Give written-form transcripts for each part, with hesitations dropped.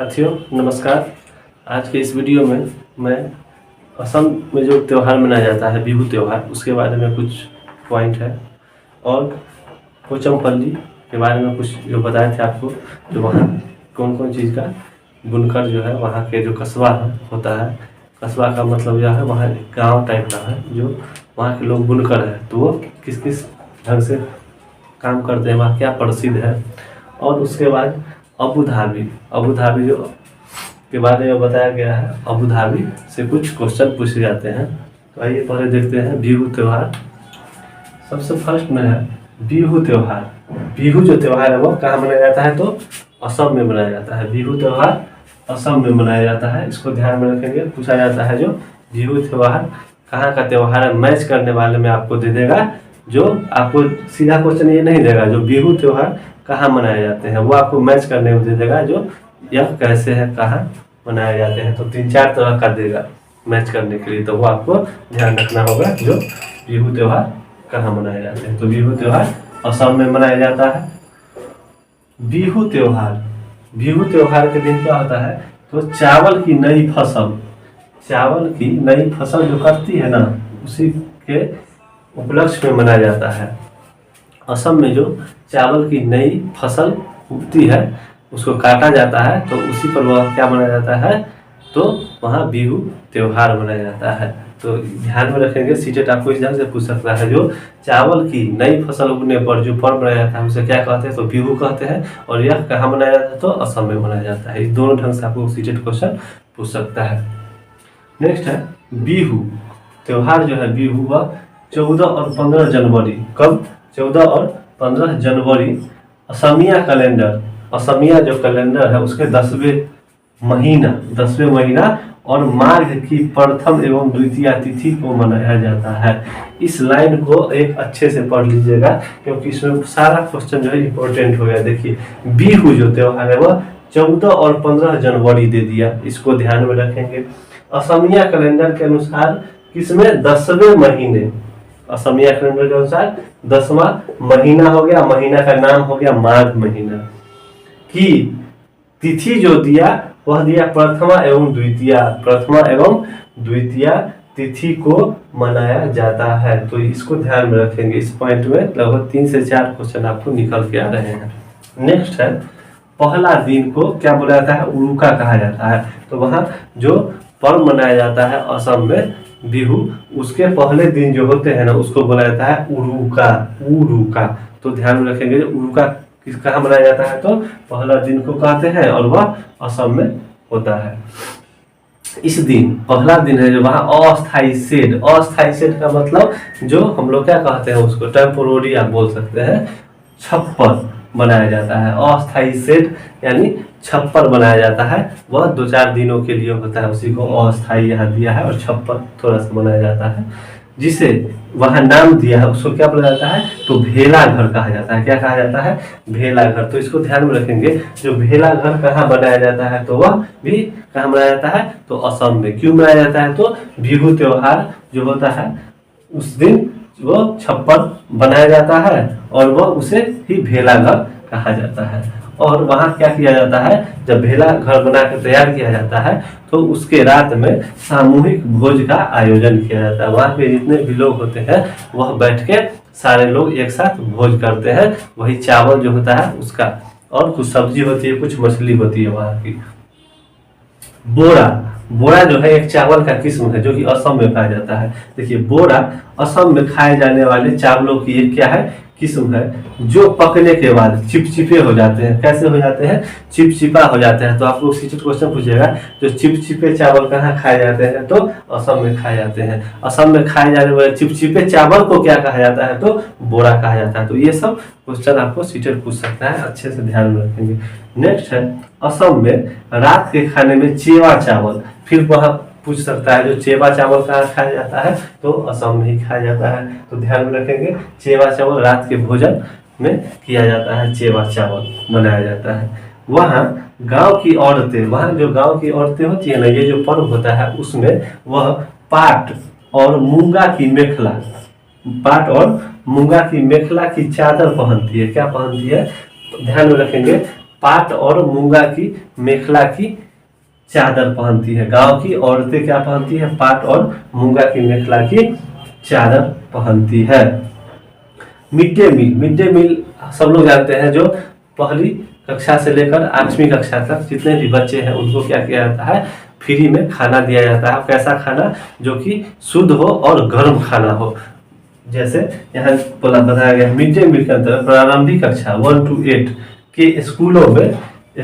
साथियों नमस्कार। आज के इस वीडियो में मैं असम में जो त्यौहार मनाया जाता है बिहू त्यौहार, उसके बारे में कुछ पॉइंट है और पोचमपल्ली के बारे में कुछ जो बताए थे आपको, जो वहाँ कौन कौन चीज़ का बुनकर जो है, वहाँ के जो कस्बा होता है, कस्बा का मतलब यह है वहाँ एक गाँव टाइप का है जो वहाँ के लोग बुनकर है, तो वो किस किस ढंग से काम करते हैं, वहाँ क्या प्रसिद्ध है। और उसके बाद अबू धाबी जो के बारे में बताया गया है। अबू धाबी से कुछ क्वेश्चन पूछे जाते हैं, तो आइए पहले देखते हैं बिहू त्यौहार। सबसे फर्स्ट में है बिहू त्यौहार। बिहू जो त्यौहार है वो कहाँ मनाया जाता है, तो असम में मनाया जाता है। बिहू त्यौहार असम में मनाया जाता है, इसको ध्यान में रखेंगे। पूछा जाता है जो बिहू त्यौहार कहाँ का त्यौहार है, मैच करने वाले में आपको दे देगा। जो आपको सीधा क्वेश्चन ये नहीं देगा जो बिहू त्यौहार कहाँ मनाए जाते हैं, वो आपको मैच करने में दे देगा जो यह कैसे है, कहाँ मनाए जाते हैं। तो 3-4 तरह का देगा मैच करने के लिए, तो वो आपको ध्यान रखना होगा जो बिहू त्यौहार कहाँ मनाए जाते हैं। तो बिहू त्यौहार असम में मनाया जाता है। बिहू त्यौहार के दिन क्या होता है, तो चावल की नई फसल जो कटती है ना, उसी के उपलक्ष्य में मनाया जाता है। असम में जो चावल की नई फसल उगती है उसको काटा जाता है, तो उसी पर वह क्या मनाया जाता है, तो वहाँ बिहू त्यौहार मनाया जाता है। तो ध्यान में रखेंगे, सीटेट आपको इस ढंग से पूछ सकता है जो चावल की नई फसल उगने पर जो पर्व मनाया जाता है उसे क्या कहते हैं, तो बिहू कहते हैं। और यह कहाँ मनाया जाता है, तो असम में मनाया जाता है। इस दोनों ढंग से आपको सीटेट क्वेश्चन पूछ सकता है। नेक्स्ट है बिहू त्यौहार जो है बिहू, वह 14 और 15 जनवरी, कब 14 और 15 जनवरी असमिया जो कैलेंडर है उसके 10वें महीना और माघ की प्रथम एवं द्वितीय तिथि को मनाया जाता है। इस लाइन को एक अच्छे से पढ़ लीजिएगा, क्योंकि इसमें सारा क्वेश्चन जो है इंपॉर्टेंट हो गया। देखिए बिहू जो त्यौहार है वह 14 और 15 जनवरी दे दिया, इसको ध्यान में रखेंगे। असमिया कैलेंडर के अनुसार किसमें 10वें महीने, असमिया कैलेंडर के अनुसार 10वां महीना हो गया, महीना का नाम हो गया माघ महीना की तिथि जो दिया वह दिया प्रथमा एवं द्वितीय तिथि को मनाया जाता है। तो इसको ध्यान में रखेंगे। इस पॉइंट में लगभग 3 से 4 क्वेश्चन आपको निकल के आ रहे हैं। नेक्स्ट है पहला दिन को क्या बोला जाता है, उरुका कहा जाता है। तो वहाँ जो पर्व मनाया जाता है असम में बिहू, उसके पहले दिन जो होते हैं ना उसको बोला जाता है उरुका। तो ध्यान में रखेंगे उरुका कहाँ मनाया जाता है, तो पहला दिन को कहते हैं और वह असम में होता है। इस दिन पहला दिन है जो वहाँ अस्थाई शेड का मतलब जो हम लोग क्या कहते हैं उसको टेम्पोररी आप बोल सकते हैं, छप्पर बनाया जाता है। अस्थाई शेड यानी छप्पर बनाया जाता है, वह 2-4 दिनों के लिए होता है, उसी को अस्थाई यहाँ दिया है। और छप्पर थोड़ा सा बनाया जाता है, जिसे वहाँ नाम दिया है उसको क्या बोला जाता है, तो भेला घर कहा जाता है। क्या कहा जाता है, भेला घर। तो इसको ध्यान में रखेंगे जो भेला घर कहाँ बनाया जाता है, तो वह भी कहाँ बनाया जाता है, तो असम में। क्यों बनाया जाता है, तो बिहू त्योहार जो होता है उस दिन वो छप्पर बनाया जाता है और वह उसे ही भेला घर कहा जाता है। और वहाँ क्या किया जाता है, जब भेला घर बना कर तैयार किया जाता है तो उसके रात में सामूहिक भोज का आयोजन किया जाता है। वहाँ पे जितने भी लोग होते हैं वह बैठ के सारे लोग एक साथ भोज करते हैं। वही चावल जो होता है उसका, और कुछ सब्जी होती है, कुछ मछली होती है वहाँ की। बोरा जो है एक चावल का किस्म है जो कि असम में पाया जाता है। देखिए बोरा असम में खाए जाने वाले चावलों की एक क्या है, किस्म है, जो पकने के बाद चिपचिपे हो जाते हैं। कैसे हो जाते हैं, चिपचिपा हो जाते हैं। तो आप लोग सीटेट क्वेश्चन पूछेगा जो चिपचिपे चावल कहाँ खाए जाते हैं, तो असम में खाए जाते हैं। असम में खाए जाने वाले चिपचिपे चावल को क्या कहा जाता है, तो बोरा कहा जाता है। तो ये सब क्वेश्चन आपको सीटेट पूछ सकता है, अच्छे से ध्यान में रखेंगे। नेक्स्ट है असम में रात के खाने में चेवा चावल, फिर वहाँ पूछ सकता है जो चेवा चावल कहाँ खाया जाता है, तो असम में ही खाया जाता है। तो ध्यान में रखेंगे चेवा चावल रात के भोजन में किया जाता है, चेवा चावल बनाया जाता है। वहाँ गांव की औरतें, वहाँ जो गांव की औरतें होती है ना, ये जो पर्व होता है उसमें वह पाट और मूंगा की मेखला की चादर पहनती है। क्या पहनती है, तो ध्यान में रखेंगे पाट और मूंगा की मेखला की चादर पहनती है। गांव की औरतें क्या पहनती है? पाट और मूंगा की मेखला की चादर पहनती है। Mid day meal, mid day meal सब लोग जानते हैं, जो पहली कक्षा से लेकर 8वीं कक्षा तक जितने भी बच्चे हैं उनको क्या किया जाता है? फ्री में खाना दिया जाता है। कैसा खाना? जो कि शुद्ध हो और गर्म खाना हो। जैसे यहाँ बताया गया मिड डे मील के अंतर्गत प्रारंभिक कक्षा 1 to 8 के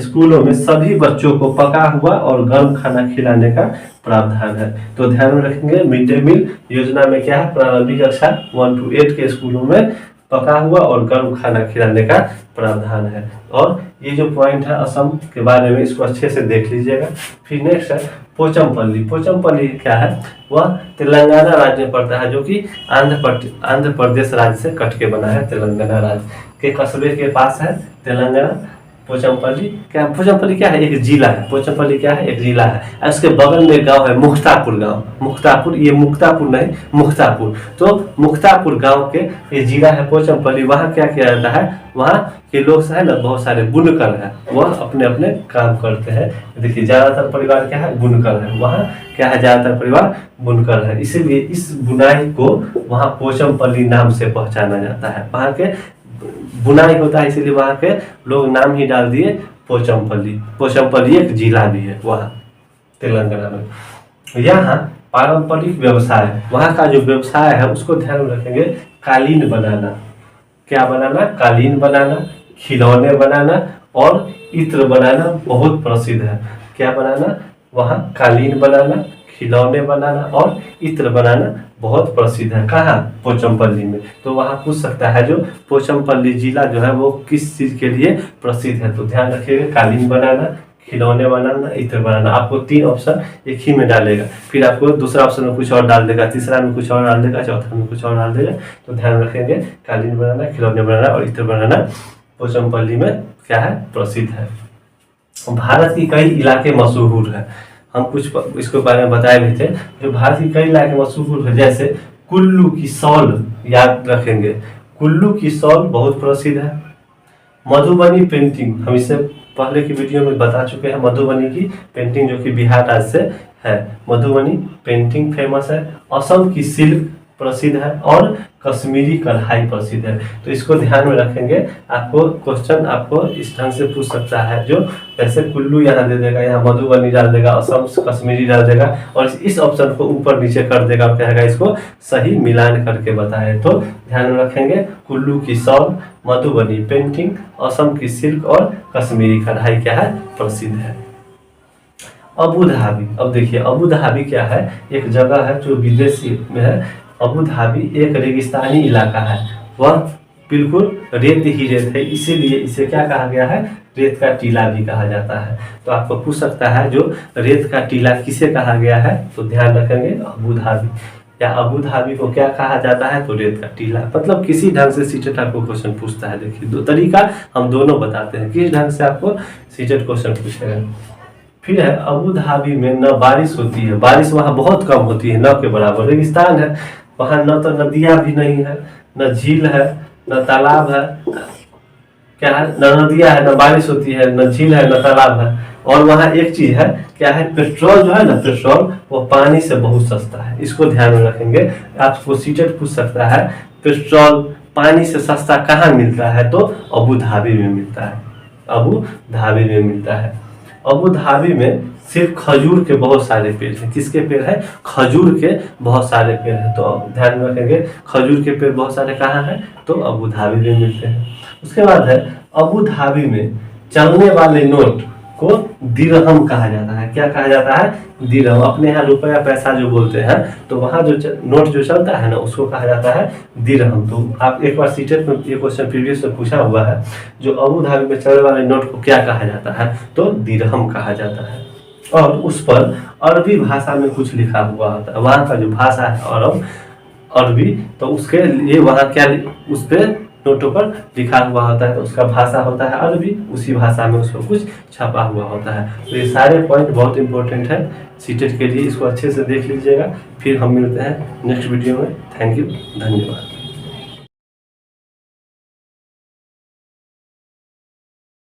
स्कूलों में सभी बच्चों को पका हुआ और गर्म खाना खिलाने का प्रावधान है। तो ध्यान में रखेंगे, मिड डे मील योजना में क्या है? प्रारंभिक कक्षा 1 to 8 के स्कूलों में पका हुआ और गर्म खाना खिलाने का प्रावधान है। और ये जो पॉइंट है असम के बारे में, इसको अच्छे से देख लीजिएगा। फिर नेक्स्ट है पोचमपल्ली। पोचमपल्ली क्या है? वह तेलंगाना राज्य में पड़ता है, जो कि आंध्र प्रदेश राज्य से कट के बना है। तेलंगाना राज्य के कस्बे के पास है तेलंगाना। पोचमपल्ली क्या है? एक जिला है। पोचमपल्ली क्या है? एक जिला है। और उसके बगल में गांव है मुख्तापुर गांव। ये मुख्तापुर नहीं, मुख्तापुर। तो मुख्तापुर गांव के ये जिला है पोचमपल्ली। वहाँ क्या किया जाता है? वहाँ के लोग है ना, बहुत सारे बुनकर है, वह अपने अपने काम करते हैं। देखिए ज्यादातर परिवार क्या है? बुनकर है। वहाँ क्या है? ज्यादातर परिवार बुनकर है। इसीलिए इस बुनाई को वहाँ पोचमपल्ली नाम से पहचाना जाता है। वहाँ के बुनाई होता है, इसीलिए वहाँ के लोग नाम ही डाल दिए पोचमपल्ली। पोचमपल्ली एक जिला भी है वहाँ तेलंगाना में। यहाँ पारंपरिक व्यवसाय, वहाँ का जो व्यवसाय है उसको ध्यान में रखेंगे। कालीन बनाना, क्या बनाना? कालीन बनाना, खिलौने बनाना और इत्र बनाना बहुत प्रसिद्ध है। क्या बनाना? वहाँ कालीन बनाना, खिलौने बनाना और इत्र बनाना बहुत प्रसिद्ध है। कहाँ? पोचमपल्ली में। तो वहाँ पूछ सकता है जो पोचमपल्ली जिला जो है वो किस चीज के लिए प्रसिद्ध है? तो ध्यान रखिएगा, कालीन बनाना, खिलौने बनाना, इत्र बनाना। आपको 3 ऑप्शन एक ही में डालेगा, फिर आपको दूसरा ऑप्शन में कुछ और डाल देगा, तीसरा में कुछ और डाल देगा, चौथा में कुछ और डाल देगा। तो ध्यान रखेंगे, कालीन बनाना, खिलौने बनाना और इत्र बनाना पोचमपल्ली में क्या है? प्रसिद्ध है। भारत की कई इलाके मशहूर है। हम कुछ इसके बारे में बताए भी थे। जो भारत की कई इलाके मशहूर है, जैसे कुल्लू की शॉल याद रखेंगे। कुल्लू की शॉल बहुत प्रसिद्ध है। मधुबनी पेंटिंग, हम इससे पहले की वीडियो में बता चुके हैं। मधुबनी की पेंटिंग जो कि बिहार राज्य से है, मधुबनी पेंटिंग फेमस है। असम की सिल्क प्रसिद्ध है और कश्मीरी कढ़ाई प्रसिद्ध है। तो इसको ध्यान में रखेंगे। आपको क्वेश्चन आपको इस ढंग से पूछ सकता है, जो जैसे कुल्लू यहाँ दे देगा, यहाँ मधुबनी डाल देगा, असम कश्मीरी डाल देगा और इस ऑप्शन को ऊपर नीचे कर देगा और कहेगा इसको सही मिलान करके बताए। तो ध्यान में रखेंगे, कुल्लू की शॉल, मधुबनी पेंटिंग, असम की सिल्क और कश्मीरी कढ़ाई क्या है? प्रसिद्ध है। Abu Dhabi. अब देखिए अबू धाबी क्या है? एक जगह है जो विदेशी में है। अबू धाबी एक रेगिस्तानी इलाका है। वह बिल्कुल रेत ही रेत है, इसीलिए इसे क्या कहा गया है? रेत का टीला भी कहा जाता है। तो आपको पूछ सकता है जो रेत का टीला किसे कहा गया है? तो ध्यान रखेंगे अबू धाबी। या अबू धाबी को क्या कहा जाता है? तो रेत का टीला। मतलब किसी ढंग से सीटेट आपको क्वेश्चन पूछता है। देखिए 2 तरीका हम दोनों बताते हैं किस ढंग से आपको सीटेट क्वेश्चन पूछेगा। फिर है अबू धाबी में न बारिश होती है, बारिश वहाँ बहुत कम होती है, न के बराबर। रेगिस्तान है, वहाँ न तो नदियाँ भी नहीं है, न झील है, न तालाब है। क्या है? न नदियाँ है, न बारिश होती है, न झील है, न तालाब है। और वहाँ एक चीज है, क्या है? पेट्रोल जो है ना, पेट्रोल वो पानी से बहुत सस्ता है। इसको ध्यान में रखेंगे। आपको सीटेट पूछ सकता है पेट्रोल पानी से सस्ता कहाँ मिलता है? तो अबू धाबी में मिलता है। अबू धाबी में मिलता है। अबू धाबी में सिर्फ खजूर के बहुत सारे पेड़ हैं। किसके पेड़ है? खजूर के बहुत सारे पेड़ हैं। तो ध्यान में रखेंगे, खजूर के पेड़ बहुत सारे कहाँ हैं? तो अबू धाबी में मिलते हैं। उसके बाद है अबू धाबी में चलने वाले नोट को दिरहम कहा जाता है। क्या कहा जाता है? दिरहम। अपने यहाँ रुपया पैसा जो बोलते हैं, तो वहाँ जो नोट जो चलता है ना, उसको कहा जाता है दिरहम। तो आप एक बार सीटेट में ये क्वेश्चन प्रीवियस में पूछा हुआ है, जो अबू धाबी में चलने वाले नोट को क्या कहा जाता है? तो दिरहम कहा जाता है। और उस पर अरबी भाषा में कुछ लिखा हुआ होता है। वहाँ का जो भाषा है अरबी, तो उसके लिए वहाँ क्या उस पर नोटों पर लिखा हुआ होता है, तो उसका भाषा होता है अरबी। उसी भाषा में उसको कुछ छपा हुआ होता है। तो ये सारे पॉइंट बहुत इंपॉर्टेंट है सीटेट के लिए। इसको अच्छे से देख लीजिएगा। फिर हम मिलते हैं नेक्स्ट वीडियो में। थैंक यू, धन्यवाद।